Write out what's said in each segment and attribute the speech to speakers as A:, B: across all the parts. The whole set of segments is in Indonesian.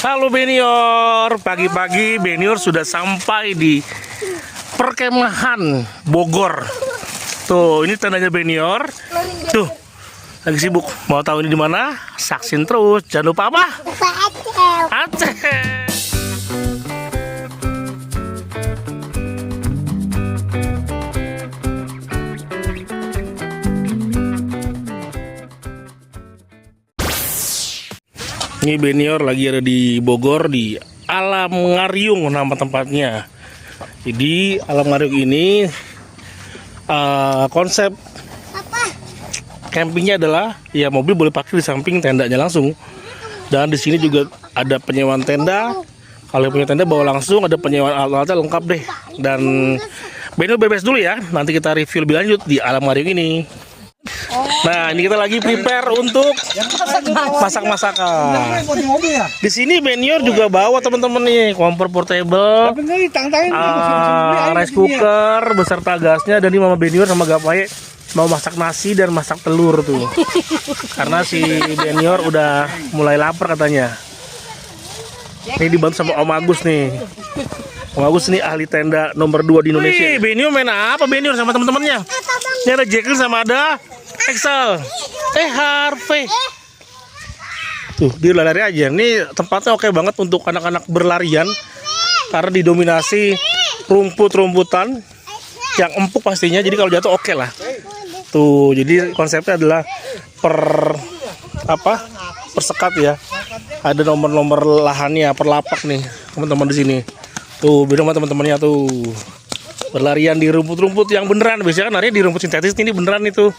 A: Halo Benior, pagi-pagi Benior sudah sampai di perkemahan Bogor. Tuh, ini tandanya Benior. Tuh, lagi sibuk. Mau tahu ini di mana? Saksin terus. Jangan lupa apa? Aceh. Ini Benior lagi ada di Bogor di Alam Ngariung nama tempatnya. Jadi Alam Ngariung ini konsep campingnya adalah ya mobil boleh parkir di samping tendanya langsung. Dan di sini juga ada penyewaan tenda. Kalau punya tenda bawa langsung, ada penyewaan alat-alatnya lengkap deh. Dan Benior bebas dulu ya. Nanti kita review lebih lanjut di Alam Ngariung ini. Nah, ini kita lagi prepare untuk masak-masakan. Di sini Benior juga bawa teman-teman nih kompor portable, rice cooker beserta gasnya, dan ini Mama Benior sama Gapaye mau masak nasi dan masak telur tuh. Karena si Benior udah mulai lapar katanya. Ini dibantu sama Om Agus nih. Om Agus ini ahli tenda nomor 2 di Indonesia. Benior main apa Benior sama teman-temannya? Ini ada Jacqueline sama ada Excel. Harvey. Tuh, dia lari aja. Ini tempatnya oke banget untuk anak-anak berlarian karena didominasi rumput-rumputan yang empuk pastinya. Jadi kalau jatuh oke lah. Tuh, jadi konsepnya adalah persekat ya. Ada nomor-nomor lahannya, per lapak nih, teman-teman di sini. Tuh, beda sama teman-temannya tuh. Berlarian di rumput-rumput yang beneran. Biasanya kan larinya di rumput sintetis, ini beneran itu.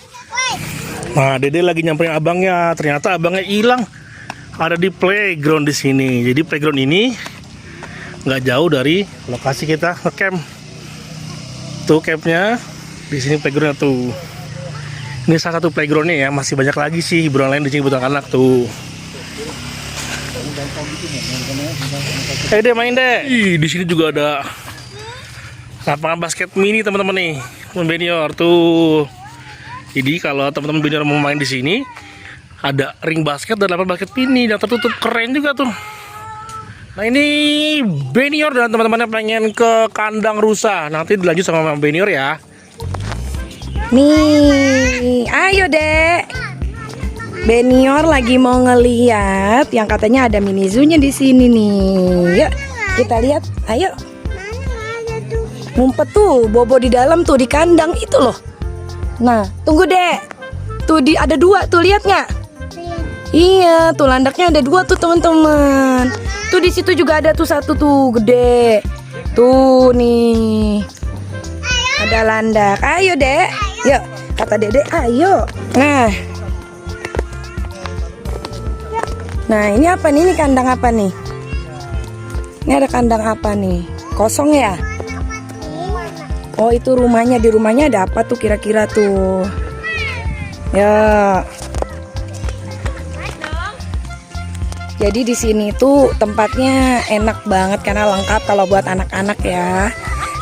A: Nah, Dede lagi nyamperin abangnya. Ternyata abangnya hilang. Ada di playground di sini. Jadi playground ini nggak jauh dari lokasi kita ngecamp. Tuh campnya di sini playgroundnya tuh. Ini salah satu playgroundnya ya. Masih banyak lagi sih hiburan lain di sini buat anak tuh. Deh main deh. Di sini juga ada lapangan basket mini teman-teman nih. Benior tuh. Jadi kalau teman-teman Benior mau main di sini, ada ring basket dan lapangan basket mini yang tertutup, keren juga tuh. Nah, ini Benior dan teman-temannya pengen ke kandang rusa. Nanti dilanjut sama Mama Benior ya.
B: Nih, ayo Dek. Benior lagi mau ngeliat yang katanya ada mini zoo-nya di sini nih. Yuk, kita lihat. Ayo. Ngumpet tuh, bobo di dalam tuh di kandang itu loh. Nah, tunggu Dek. Tuh ada 2 tuh, lihat nggak? Iya, tuh landaknya ada 2 tuh teman-teman. Tuh di situ juga ada tuh 1 tuh gede. Tuh nih. Ada landak. Ayo Dek. Yuk, kata Dede, ayo. Nah, ini apa nih? Ini kandang apa nih? Ini ada kandang apa nih? Kosong ya? Oh, itu rumahnya. Di rumahnya ada apa tuh kira-kira tuh? Ya. Jadi di sini tuh tempatnya enak banget karena lengkap kalau buat anak-anak ya.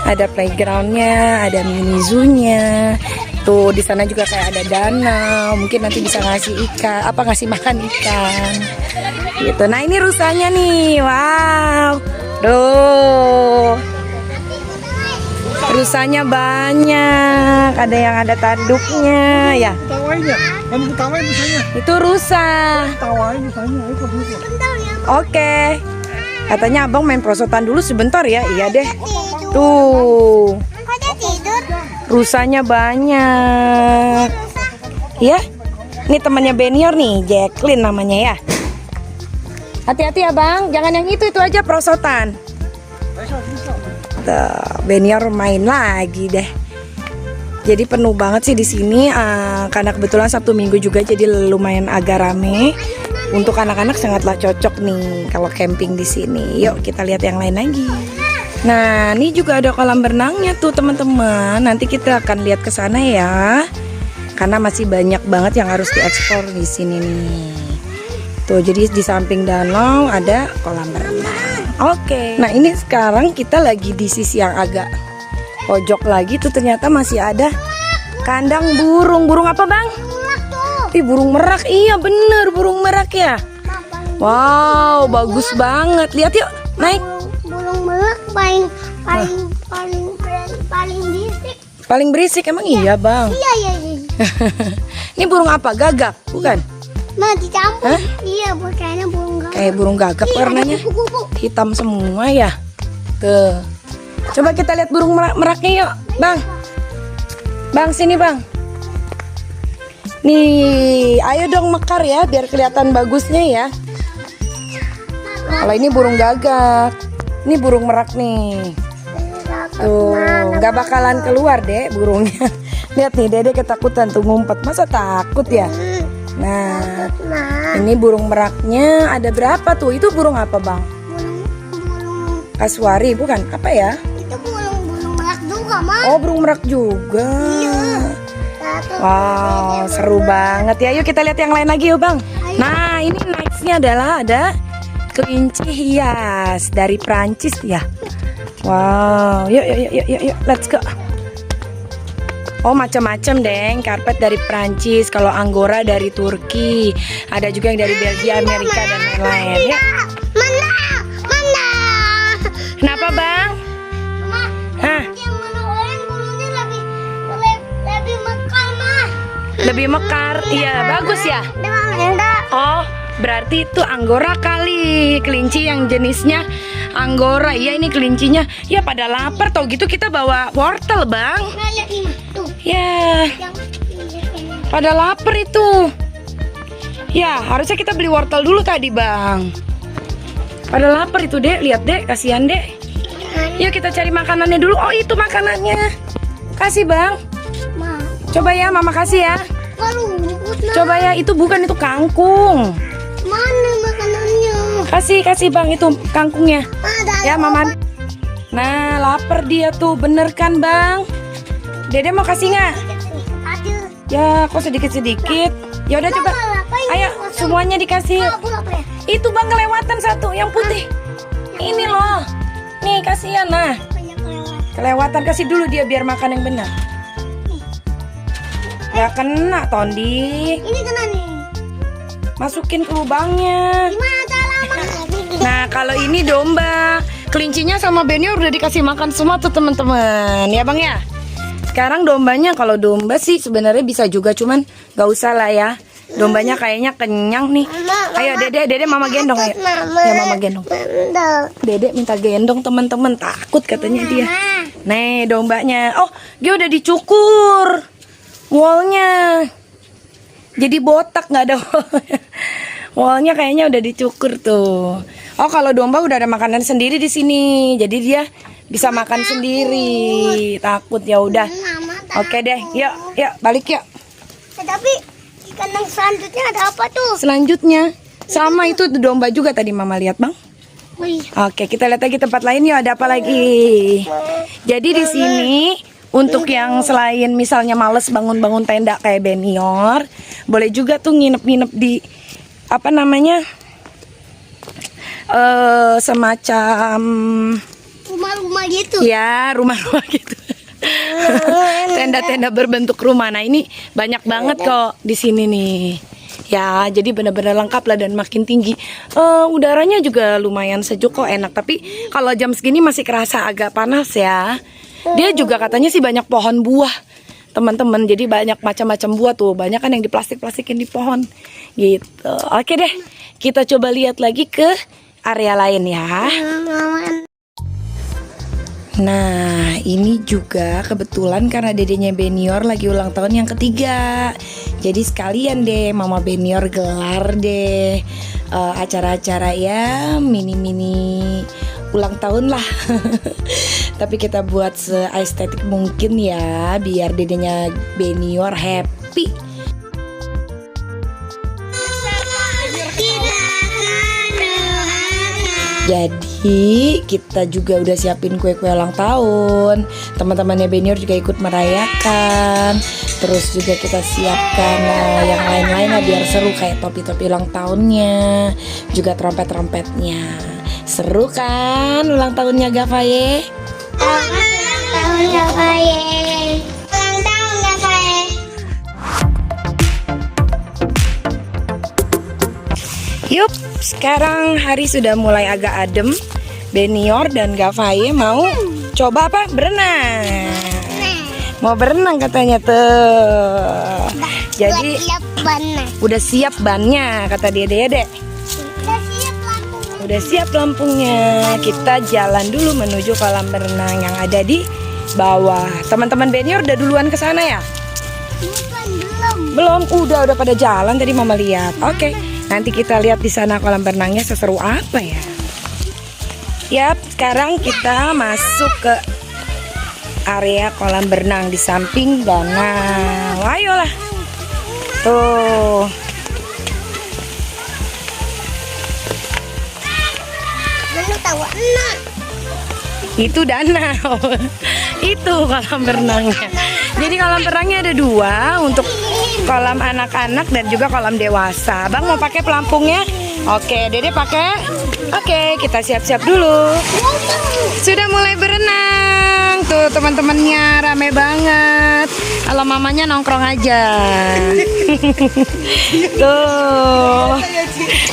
B: Ada playgroundnya, ada mini zoo-nya. Tuh di sana juga kayak ada danau. Mungkin nanti bisa ngasih ngasih makan ikan. Gitu. Nah, ini rusanya nih. Wow. Tuh. Rusanya banyak, ada yang ada tanduknya ya.
C: Kamu ketawain misalnya.
B: Itu rusa.
C: Ketawain misalnya, itu rusa.
B: Oke. Katanya abang main prosotan dulu sebentar ya. Iya deh. Tuh. Rusanya banyak. Ya. Ini temannya Benior nih, Jacqueline namanya ya. Hati-hati ya bang, jangan yang itu aja prosotan. Benior main lagi deh. Jadi penuh banget sih di sini karena kebetulan Sabtu Minggu juga jadi lumayan agak rame. Untuk anak-anak sangatlah cocok nih kalau camping di sini. Yuk kita lihat yang lain lagi. Nah, ini juga ada kolam renangnya tuh teman-teman. Nanti kita akan lihat ke sana ya. Karena masih banyak banget yang harus dieksplor di sini nih. Tuh, jadi di samping danau ada kolam renang. Oke. Nah, ini sekarang kita lagi di sisi yang agak pojok lagi tuh, ternyata masih ada kandang burung. Burung apa, Bang? Ih, burung merak. Iya, bener burung merak ya. Wow, bagus banget. Lihat yuk, naik.
D: Burung merak paling berisik.
B: Paling berisik emang iya, Bang.
D: Iya.
B: Ini burung apa? Gagak, bukan?
D: Nah, dicampur. Iya, kayaknya burung gagak.
B: Kayak burung gagak warnanya.
D: Kupu-kupu.
B: Hitam semua ya. Tuh. Coba kita lihat burung meraknya yuk, Bang. Bang, sini, Bang. Nih, ayo dong mekar ya, biar kelihatan bagusnya ya. Kalau ini burung gagak, ini burung merak nih. Tuh, nggak bakalan keluar deh burungnya. Lihat nih, Dede ketakutan tuh ngumpet. Masa takut ya? Nah, ini burung meraknya ada berapa tuh? Itu burung apa, Bang?
D: Burung
B: Kasuari, bukan? Apa ya?
D: itu burung merak juga, Mas.
B: Oh, burung merak juga.
D: Satu.
B: Wow, seru banget ya. Yuk kita lihat yang lain lagi yuk, Bang. Nah, ini nextnya adalah ada kelinci hias dari Prancis ya. Wow, yuk, let's go. Oh, macam-macam deng. Karpet dari Prancis, kalau Angora dari Turki, ada juga yang dari Belgia, Amerika dan lain-lain. Ya.
D: Mana?
B: Kenapa, Bang?
D: Mama,
B: Hah?
D: yang mana orang bulunya lebih mekar, Mah.
B: Lebih mekar. Iya, bagus ya.
D: Enggak.
B: Oh, berarti itu Angora kali. Kelinci yang jenisnya Angora. Iya, ini kelincinya. Ya pada lapar tau gitu kita bawa wortel, Bang.
D: Nah, lihat ini. Tuh,
B: Ya,
D: yang
B: pada lapar itu. Ya, harusnya kita beli wortel dulu tadi, Bang. Pada lapar itu, Dek. Lihat, Dek. Kasihan, Dek. Yuk kita cari makanannya dulu. Oh, itu makanannya. Kasih, Bang.
D: Ma.
B: Coba ya, Mama kasih ya.
D: Kalau rumput, nah.
B: Coba ya, itu bukan, itu kangkung.
D: Mana makanannya?
B: Kasih, Bang, itu kangkungnya.
D: Ada.
B: Ya, Mama. Nah, lapar dia tuh. Bener kan, Bang? Dede mau kasih nggak?
D: Ada.
B: Ya, kok sedikit-sedikit. Ya udah coba. Ayo, semuanya dikasih.
D: Apa ya?
B: Itu, Bang, kelewatan satu yang putih. Ini loh. Nih, kasihan. Nah,
D: Banyak lewat.
B: kelewatan, kasih dulu dia biar makan yang benar. Ya kena, Tondi.
D: Ini kena nih.
B: Masukin ke lubangnya.
D: Gimana cara makan?
B: Nah, kalau ini domba. Kelincinya sama Benyor udah dikasih makan semua tuh, teman-teman. Ya, Bang ya. Sekarang dombanya, kalau domba sih sebenarnya bisa juga, cuman gak usah lah ya. Dombanya kayaknya kenyang nih. Ayo, Dede Mama gendong ayo. Ya, Mama gendong. Dede minta gendong, teman-teman. Takut katanya dia. Nih, dombanya. Oh, dia udah dicukur. Wallnya. Jadi botak, nggak ada wallnya. Wallnya kayaknya udah dicukur tuh. Oh, kalau domba udah ada makanan sendiri di sini. Jadi dia bisa makan sendiri. Takut ya udah. Oke deh, yuk balik yuk.
D: Tapi di kandang selanjutnya ada apa tuh?
B: Selanjutnya sama itu domba juga tadi Mama lihat, Bang.
D: Wih.
B: Oke, kita lihat lagi tempat lain yuk, ada apa lagi. Jadi di sini untuk yang selain misalnya males bangun-bangun tenda kayak Benyor, boleh juga tuh nginep-nginep di apa namanya? Semacam
D: Rumah-rumah gitu.
B: ya, rumah-rumah gitu. Tenda-tenda berbentuk rumah. Nah, ini banyak banget kok di sini nih. Ya, jadi benar-benar lengkap lah dan makin tinggi. Udaranya juga lumayan sejuk kok, enak. Tapi kalau jam segini masih kerasa agak panas ya. Dia juga katanya sih banyak pohon buah, teman-teman. Jadi banyak macam-macam buah tuh. Banyak kan yang diplastik-plastikin di pohon. Gitu. Oke deh, kita coba lihat lagi ke area lain ya. Nah, ini juga kebetulan karena dedenya Benyor lagi ulang tahun yang ketiga. Jadi sekalian deh Mama Benyor gelar deh acara-acara ya mini-mini ulang tahun lah. Tapi kita buat se-estetik mungkin ya biar dedenya Benyor happy. Jadi kita juga udah siapin kue-kue ulang tahun. Teman-temannya Benyor juga ikut merayakan. Terus juga kita siapkan yang lain-lainnya biar seru kayak topi-topi ulang tahunnya, juga trompet-trompetnya. Seru kan ulang tahunnya Gavaye?
D: Ulang tahun Gavaye. Ulang tahun Gavaye.
B: Yup, sekarang hari sudah mulai agak adem. Benior dan Gavaye mau coba apa? Berenang. Mau berenang katanya tuh. Jadi
D: Siap banget.
B: udah siap bannya kata Dede.
D: Udah siap lampunya.
B: Udah siap lampunya. Kita jalan dulu menuju kolam berenang yang ada di bawah. Teman-teman Benior udah duluan ke sana ya?
D: Bukan, belum.
B: Belum, udah pada jalan tadi Mama lihat. Oke, nanti kita lihat di sana kolam berenangnya seseru apa ya. Yap, sekarang kita masuk ke area kolam berenang di samping danau. Ayolah. Tuh.
D: Mana tahu enak.
B: Itu danau. Itu kolam berenangnya. Jadi kolam berenangnya ada dua, untuk kolam anak-anak dan juga kolam dewasa. Bang mau pakai pelampungnya? Oke, Dede pakai. Oke, kita siap-siap dulu. Sudah mulai berenang. Tuh teman-temannya rame banget. Kalau mamanya nongkrong aja. Tuh.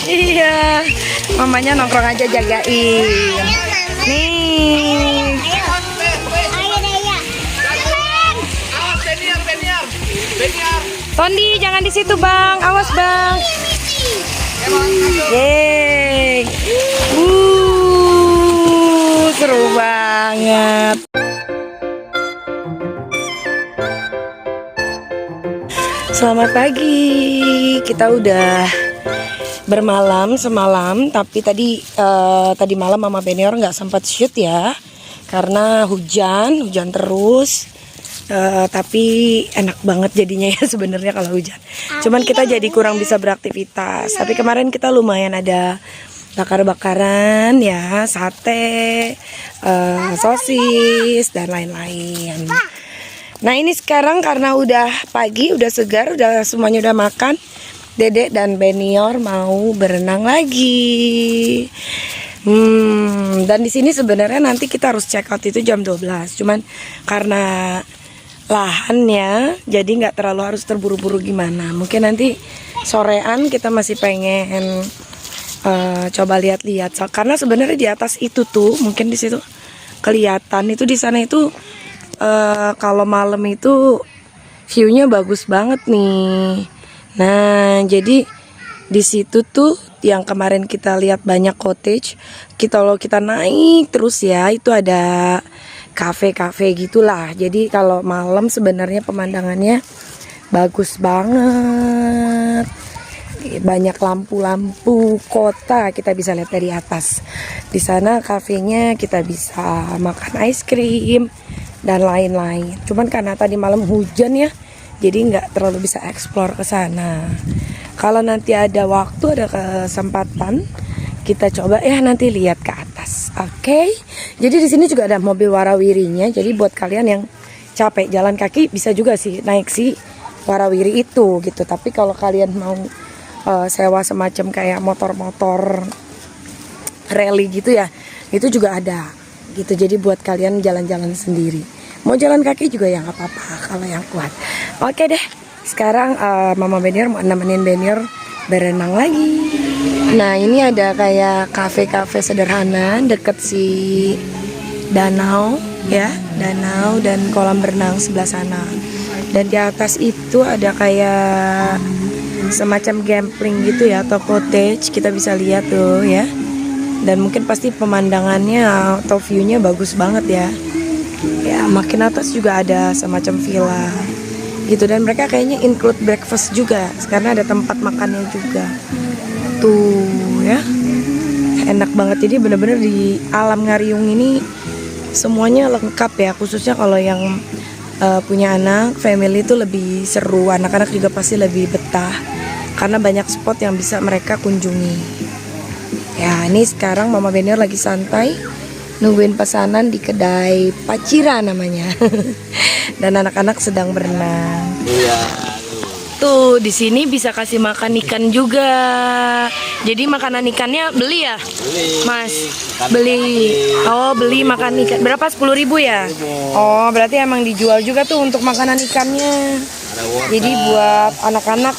B: Iya. Mamanya nongkrong aja jagain. Nih.
D: Ayo Daya.
B: Tondi, jangan di situ, Bang. Awas, Bang. Yeay. Seru banget. Selamat pagi. Kita udah bermalam semalam, tapi tadi malam Mama Benior nggak sempat shoot ya, karena hujan terus. Tapi enak banget jadinya ya sebenarnya kalau hujan. Cuman kita jadi kurang bisa beraktivitas. Tapi kemarin kita lumayan ada bakar-bakaran ya, sate, sosis dan lain-lain. Nah ini sekarang karena udah pagi, udah segar, udah semuanya udah makan. Dedek dan Benior mau berenang lagi. Dan di sini sebenarnya nanti kita harus check out itu jam 12. Cuman karena lahannya jadi nggak terlalu harus terburu-buru gimana. Mungkin nanti sorean kita masih pengen coba lihat-lihat. Karena sebenarnya di atas itu tuh mungkin di situ kelihatan itu di sana itu kalau malam itu view-nya bagus banget nih. Nah, jadi di situ tuh yang kemarin kita lihat banyak cottage. Kalau kita naik terus ya, itu ada kafe-kafe gitulah. Jadi kalau malam sebenarnya pemandangannya bagus banget. Banyak lampu-lampu kota kita bisa lihat dari atas. Di sana kafenya kita bisa makan es krim dan lain-lain. Cuman karena tadi malam hujan ya, jadi nggak terlalu bisa explore ke sana. Kalau nanti ada waktu, ada kesempatan, kita coba ya nanti lihat ke atas. Oke. Jadi di sini juga ada mobil warawirinya. Jadi buat kalian yang capek jalan kaki bisa juga sih naik si warawiri itu gitu. Tapi kalau kalian mau sewa semacam kayak motor-motor rally gitu ya, itu juga ada gitu. Jadi buat kalian jalan-jalan sendiri. Mau jalan kaki juga ya nggak apa-apa kalau yang kuat. Oke deh, sekarang Mama Benior mau nemenin Benior berenang lagi. Nah ini ada kayak kafe-kafe sederhana deket si danau ya, danau dan kolam berenang sebelah sana. Dan di atas itu ada kayak semacam gambling gitu ya, atau cottage kita bisa lihat tuh ya. Dan mungkin pasti pemandangannya atau view-nya bagus banget ya. Ya makin atas juga ada semacam villa gitu, dan mereka kayaknya include breakfast juga karena ada tempat makannya juga tuh ya. Enak banget, jadi bener-bener di Alam Ngariung ini semuanya lengkap ya, khususnya kalau yang punya anak family itu lebih seru. Anak-anak juga pasti lebih betah karena banyak spot yang bisa mereka kunjungi ya. Ini sekarang Mama Benior lagi santai nungguin pesanan di kedai Pacira namanya. Dan anak-anak sedang berenang. Tuh di sini bisa kasih makan ikan juga. Jadi makanan ikannya beli ya, Mas? Beli. Oh beli makan ikan. Berapa? 10.000 ya? Oh berarti emang dijual juga tuh untuk makanan ikannya. Jadi buat anak-anak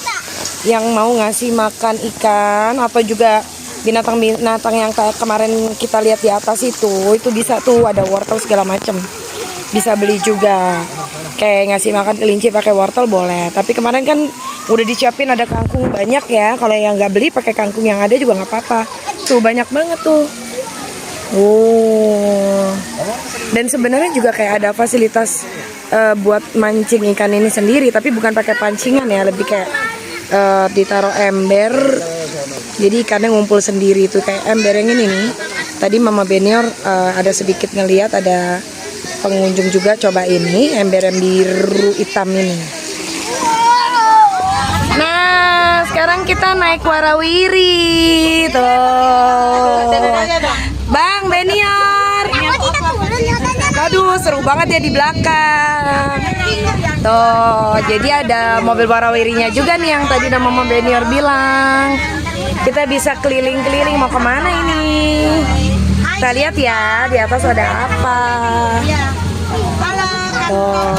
B: yang mau ngasih makan ikan atau juga binatang-binatang yang kayak kemarin kita lihat di atas itu bisa tuh, ada wortel segala macem, bisa beli juga. Kayak ngasih makan kelinci pakai wortel boleh, tapi kemarin kan udah disiapin ada kangkung banyak ya. Kalau yang nggak beli pakai kangkung yang ada juga nggak apa-apa. Tuh banyak banget tuh. Oh, dan sebenarnya juga kayak ada fasilitas buat mancing ikan ini sendiri, tapi bukan pakai pancingan ya, lebih kayak ditaruh ember, jadi ikannya ngumpul sendiri tuh kayak ember yang ini nih. Tadi Mama Benior ada sedikit ngeliat ada pengunjung juga coba ini ember yang biru hitam ini. Nah sekarang kita naik warawiri tuh, Bang Benior. Aduh seru banget ya di belakang. Tuh, jadi ada mobil warawirinya juga nih yang tadi udah Mama Benior bilang. Kita bisa keliling-keliling, mau kemana ini? Kita lihat ya, di atas ada apa. Tuh.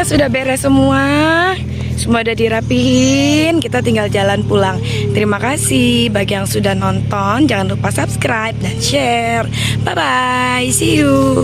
B: Sudah beres semua udah dirapihin, kita tinggal jalan pulang. Terima kasih bagi yang sudah nonton, jangan lupa subscribe dan share. Bye bye, see you.